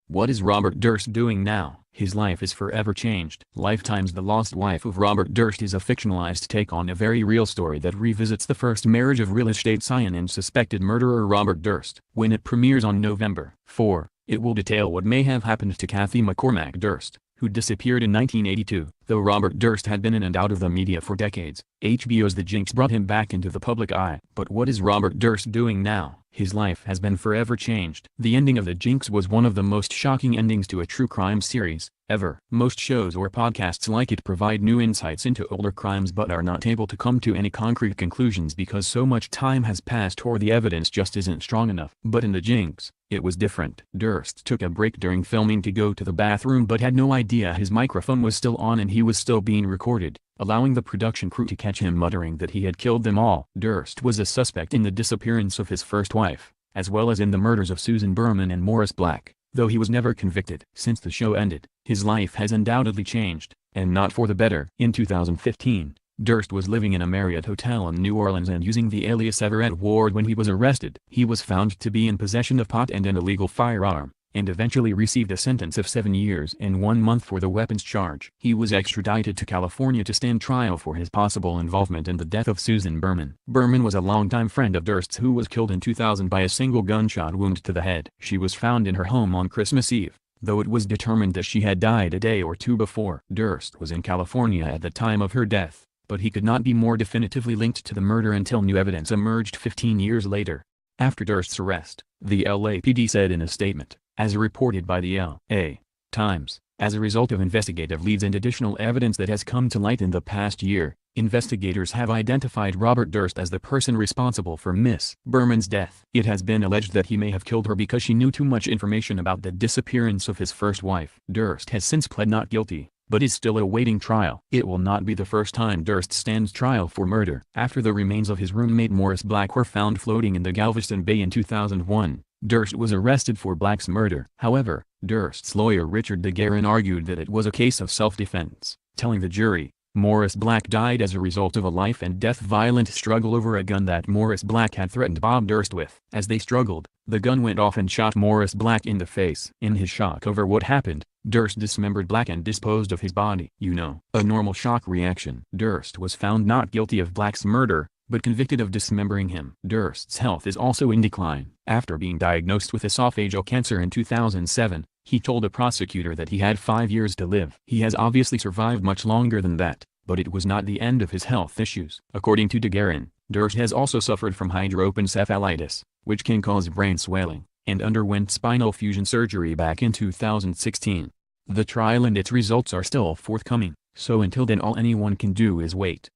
What is Robert Durst doing now? His life is forever changed. Lifetime's The Lost Wife of Robert Durst is a fictionalized take on a very real story that revisits the first marriage of real estate scion and suspected murderer Robert Durst. When it premieres on November 4, it will detail what may have happened to Kathie McCormack Durst, who disappeared in 1982. Though Robert Durst had been in and out of the media for decades, HBO's The Jinx brought him back into the public eye. But what is Robert Durst doing now? His life has been forever changed. The ending of The Jinx was one of the most shocking endings to a true crime series ever. Most shows or podcasts like it provide new insights into older crimes but are not able to come to any concrete conclusions because so much time has passed or the evidence just isn't strong enough. But in The Jinx, it was different. Durst took a break during filming to go to the bathroom but had no idea his microphone was still on and he was still being recorded, allowing the production crew to catch him muttering that he had killed them all. Durst was a suspect in the disappearance of his first wife, as well as in the murders of Susan Berman and Morris Black, though he was never convicted. Since the show ended, his life has undoubtedly changed, and not for the better. In 2015, Durst was living in a Marriott hotel in New Orleans and using the alias Everett Ward when he was arrested. He was found to be in possession of pot and an illegal firearm, and eventually received a sentence of 7 years and 1 month for the weapons charge. He was extradited to California to stand trial for his possible involvement in the death of Susan Berman. Berman was a longtime friend of Durst's who was killed in 2000 by a single gunshot wound to the head. She was found in her home on Christmas Eve, though it was determined that she had died a day or two before. Durst was in California at the time of her death, but he could not be more definitively linked to the murder until new evidence emerged 15 years later. After Durst's arrest, the LAPD said in a statement, as reported by the L.A. Times, as a result of investigative leads and additional evidence that has come to light in the past year, investigators have identified Robert Durst as the person responsible for Miss Berman's death. It has been alleged that he may have killed her because she knew too much information about the disappearance of his first wife. Durst has since pled not guilty, but is still awaiting trial. It will not be the first time Durst stands trial for murder. After the remains of his roommate Morris Black were found floating in the Galveston Bay in 2001, Durst was arrested for Black's murder. However, Durst's lawyer Richard DeGuerin argued that it was a case of self-defense, telling the jury, Morris Black died as a result of a life-and-death violent struggle over a gun that Morris Black had threatened Bob Durst with. As they struggled, the gun went off and shot Morris Black in the face. In his shock over what happened, Durst dismembered Black and disposed of his body. A normal shock reaction. Durst was found not guilty of Black's murder, but convicted of dismembering him. Durst's health is also in decline. After being diagnosed with esophageal cancer in 2007, he told a prosecutor that he had 5 years to live. He has obviously survived much longer than that, but it was not the end of his health issues. According to DeGuerin, Durst has also suffered from hydropencephalitis, which can cause brain swelling, and underwent spinal fusion surgery back in 2016. The trial and its results are still forthcoming, so until then all anyone can do is wait.